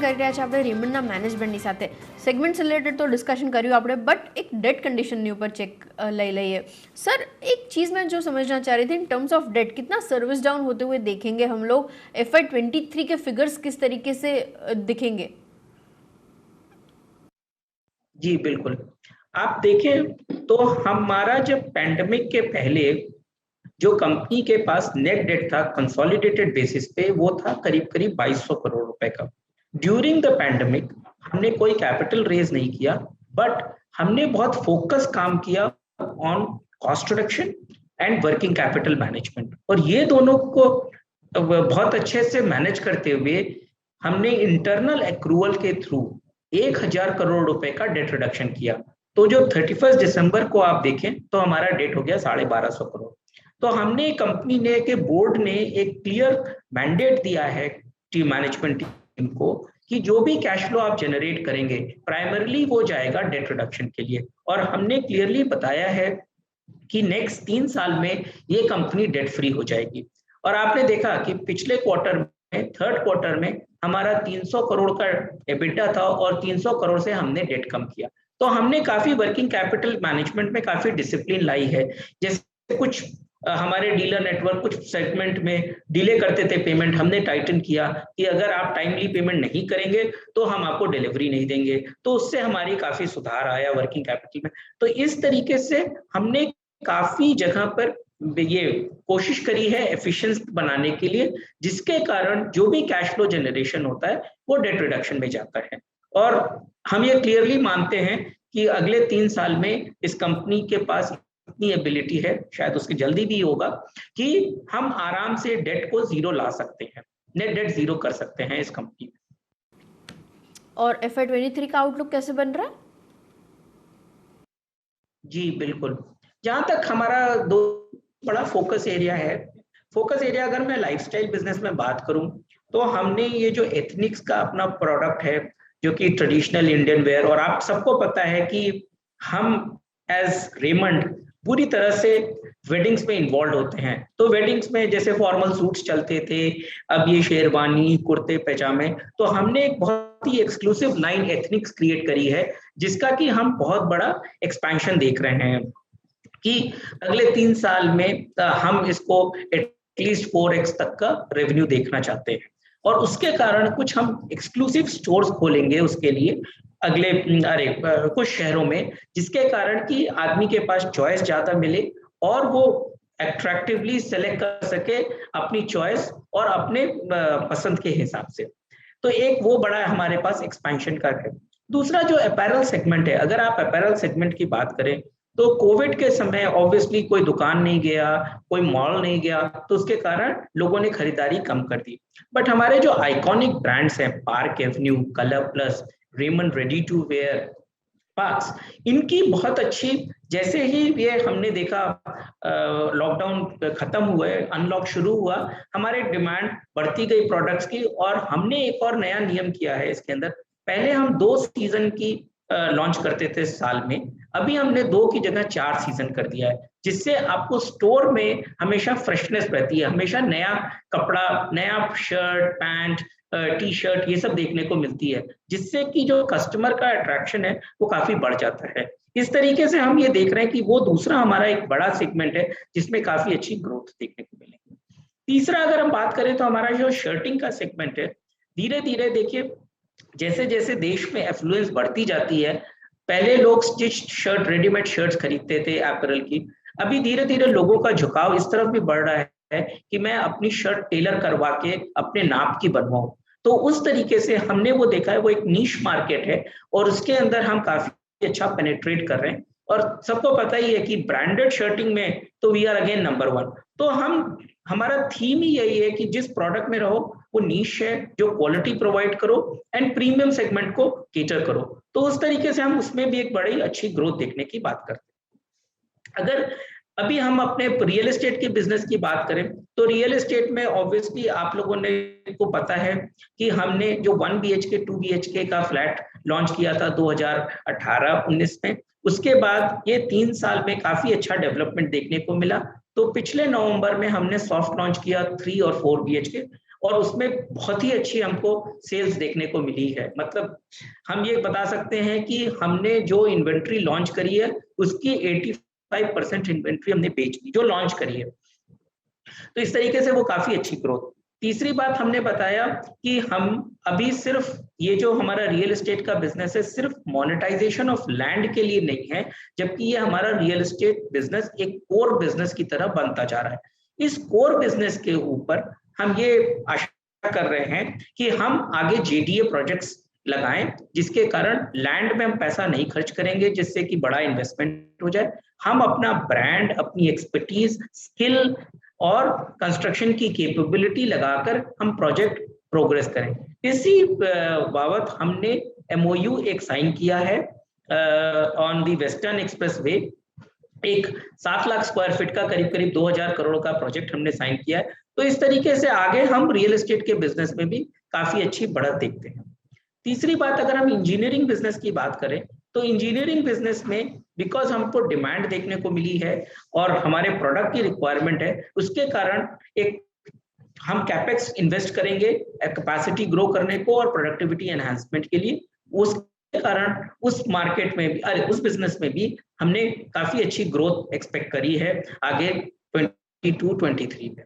કરી રહ્યા છે આપણે રેમન્ડના મેનેજમેન્ટની સાથે. સેગમેન્ટ રિલેટેડ તો ડિસ્કશન કર્યું આપણે, બટ એક डेट कंडीशन ऊपर चेक ले लिए. सर एक चीज़ मैं जो समझना चाह रही थी, इन टर्म्स ऑफ डेट कितना सर्विस डाउन होते हुए देखेंगे हम लोग, FY23 के फिगर्स किस तरीके से दिखेंगे? जी बिल्कुल, आप देखें तो हमारा जब पैंडेमिक के पहले जो कंपनी के पास नेट डेट था कंसोलिडेटेड बेसिस पे, वो था करीब करीब 2200 करोड़ रुपए का. ड्यूरिंग द पैंडेमिक हमने कोई कैपिटल रेज नहीं किया, बट हमने बहुत फोकस काम किया on cost reduction and working capital management, और ये दोनों को बहुत अच्छे से मैनेज करते हुए हमने इंटरनल एक्रूवल के थ्रू 1000 करोड़ रुपए का डेट रिडक्शन किया. तो जो 31 दिसंबर को आप देखें तो हमारा डेट हो गया 1250 करोड़. तो हमने कंपनी ने के बोर्ड ने एक क्लियर मैंडेट दिया है टीम मैनेजमेंट टीम को कि जो भी कैश फ्लो आप जनरेट करेंगे प्राइमरली वो जाएगा डेट रिडक्शन के लिए, और हमने क्लियरली बताया है कि नेक्स्ट 3 साल में ये कंपनी डेट फ्री हो जाएगी. और आपने देखा कि पिछले क्वार्टर में, थर्ड क्वार्टर में हमारा 300 करोड़ का एबिटा था और 300 करोड़ से हमने डेट कम किया. तो हमने काफी वर्किंग कैपिटल मैनेजमेंट में काफी डिसिप्लिन लाई है. जैसे कुछ हमारे डीलर नेटवर्क कुछ सेगमेंट में डिले करते थे पेमेंट, हमने टाइटन किया कि अगर आप टाइमली पेमेंट नहीं करेंगे तो हम आपको डिलीवरी नहीं देंगे. तो उससे हमारी काफी सुधार आया वर्किंग कैपिटल में. तो इस तरीके से हमने काफी जगह पर ये कोशिश करी है एफिशिएंसी बनाने के लिए, जिसके कारण जो भी कैश फ्लो जनरेशन होता है वो डेट रिडक्शन में जाता है. और हम ये क्लियरली मानते हैं कि अगले 3 साल में इस कंपनी के पास इतनी एबिलिटी है, शायद उसकी जल्दी भी होगा, कि हम आराम से डेट को जीरो ला सकते हैं, नेट डेट जीरो कर सकते हैं इस कंपनी में. और FY23 का आउटलुक कैसे बन रहा है? जी बिल्कुल, जहां तक हमारा दो बड़ा फोकस एरिया है. फोकस एरिया अगर मैं लाइफस्टाइल बिजनेस में बात करूं तो हमने ये जो एथनिक्स का अपना प्रोडक्ट है जो कि ट्रेडिशनल इंडियन वेयर, और आप सबको पता है कि हम एज रेमंड पूरी तरह से वेडिंग्स में इन्वॉल्व होते हैं. तो वेडिंग्स में जैसे फॉर्मल सूट्स चलते थे, अब ये शेरवानी कुर्ते पैजामे, तो हमने एक बहुत ही एक्सक्लूसिव लाइन एथनिक्स क्रिएट करी है, जिसका कि हम बहुत बड़ा एक्सपेंशन देख रहे हैं कि अगले 3 साल में हम इसको एटलीस्ट 4x तक का रेवेन्यू देखना चाहते हैं. और उसके कारण कुछ हम एक्सक्लूसिव स्टोर्स खोलेंगे उसके लिए अगले कुछ शहरों में, जिसके कारण कि आदमी के पास चॉइस ज्यादा मिले और वो अट्रैक्टिवली सेलेक्ट कर सके अपनी चॉइस और अपने पसंद के हिसाब से. तो एक वो बड़ा हमारे पास एक्सपेंशन का है. दूसरा जो अपैरल सेगमेंट है, अगर आप अपैरल सेगमेंट की बात करें तो कोविड के समय ऑब्वियसली कोई दुकान नहीं गया, कोई मॉल नहीं गया, तो उसके कारण लोगों ने खरीदारी कम कर दी. बट हमारे जो आइकॉनिक ब्रांड्स हैं, Park Avenue, Color Plus, Raymond ready to wear, Parx, इनकी बहुत अच्छी, जैसे ही ये हमने देखा लॉकडाउन खत्म हुए, अनलॉक शुरू हुआ, हमारे डिमांड बढ़ती गई प्रोडक्ट्स की. और हमने एक और नया नियम किया है इसके अंदर. पहले हम 2 सीजन की लॉन्च करते थे साल में, अभी हमने 2 की जगह 4 सीजन कर दिया है, जिससे आपको स्टोर में हमेशा फ्रेशनेस रहती है, हमेशा नया कपड़ा, नया शर्ट, पैंट, टी शर्ट, ये सब देखने को मिलती है, जिससे कि जो कस्टमर का अट्रैक्शन है वो काफी बढ़ जाता है. इस तरीके से हम ये देख रहे हैं कि वो दूसरा हमारा एक बड़ा सेगमेंट है जिसमें काफी अच्छी ग्रोथ देखने को मिलेगी. तीसरा अगर हम बात करें तो हमारा जो शर्टिंग का सेगमेंट है, धीरे धीरे देखिए जैसे जैसे देश में एफ्लुएंस बढ़ती जाती है, पहले लोग स्टिच शर्ट, रेडीमेड शर्ट्स खरीदते थे अपैरल की, अभी धीरे धीरे लोगों का झुकाव इस तरफ भी बढ़ रहा है कि मैं अपनी शर्ट टेलर करवा के अपने नाप की बनवाऊं. तो उस तरीके से हमने वो देखा है, वो एक नीश मार्केट है और उसके अंदर हम काफी अच्छा पेनिट्रेट कर रहे हैं. और सबको पता ही है कि ब्रांडेड शर्टिंग में तो वी आर अगेन नंबर 1. तो हमारा थीम ही यही है कि जिस प्रोडक्ट में रहो वो नीश है, जो क्वालिटी प्रोवाइड करो एंड प्रीमियम सेगमेंट को केटर करो. तो उस तरीके से हम उसमें भी एक बड़ी अच्छी ग्रोथ देखने की बात करते हैं. अगर अभी हम अपने रियल एस्टेट के बिजनेस की बात करें तो रियल एस्टेट में ऑब्वियसली आप लोगों ने को पता है कि हमने जो 1 BHK 2 BHK का फ्लैट लॉन्च किया था 2018-19 में. उसके बाद ये 3 साल में काफी अच्छा डेवलपमेंट देखने को मिला. तो पिछले नवंबर में हमने सॉफ्ट लॉन्च किया 3 और 4 BHK, और उसमें बहुत ही अच्छी हमको सेल्स देखने को मिली है। मतलब हम ये बता सकते हैं कि हमने जो इन्वेंट्री लॉन्च करी है उसकी 85% इन्वेंट्री हमने बेच दी जो लॉन्च करी है। तो इस तरीके से वो काफी अच्छी ग्रोथ। तीसरी बात हमने बताया कि हम अभी सिर्फ ये जो हमारा रियल एस्टेट का बिजनेस है सिर्फ मोनेटाइजेशन ऑफ लैंड के लिए नहीं है, जबकि ये हमारा रियल एस्टेट बिजनेस एक कोर बिजनेस की तरह बनता जा रहा है। इस कोर बिजनेस के ऊपर हम ये आशा कर रहे हैं कि हम आगे जेडीए प्रोजेक्ट्स लगाएं, जिसके कारण लैंड में हम पैसा नहीं खर्च करेंगे, जिससे कि बड़ा इन्वेस्टमेंट हो जाए। हम अपना ब्रांड, अपनी एक्सपर्टीज, स्किल और कंस्ट्रक्शन की कैपेबिलिटी लगाकर हम प्रोजेक्ट प्रोग्रेस करें। इसी बाबत हमने एमओयू एक साइन किया है on the western express way. एक 7 लाख स्क्वायर फीट का करीब 2000 करोड़ का प्रोजेक्ट हमने साइन किया है। तो इस तरीके से आगे हम रियल एस्टेट के बिजनेस में भी काफी अच्छी बढ़त देखते हैं। तीसरी बात, अगर हम इंजीनियरिंग बिजनेस की बात करें तो इंजीनियरिंग बिजनेस में बिकॉज हमको डिमांड देखने को मिली है और हमारे प्रोडक्ट की रिक्वायरमेंट है, उसके कारण एक हम कैपेक्स इन्वेस्ट करेंगे कैपेसिटी ग्रो करने को और प्रोडक्टिविटी एनहांसमेंट के लिए। उसके कारण उस मार्केट में भी उस बिजनेस में भी हमने काफी अच्छी ग्रोथ एक्सपेक्ट करी है आगे 22-23 में।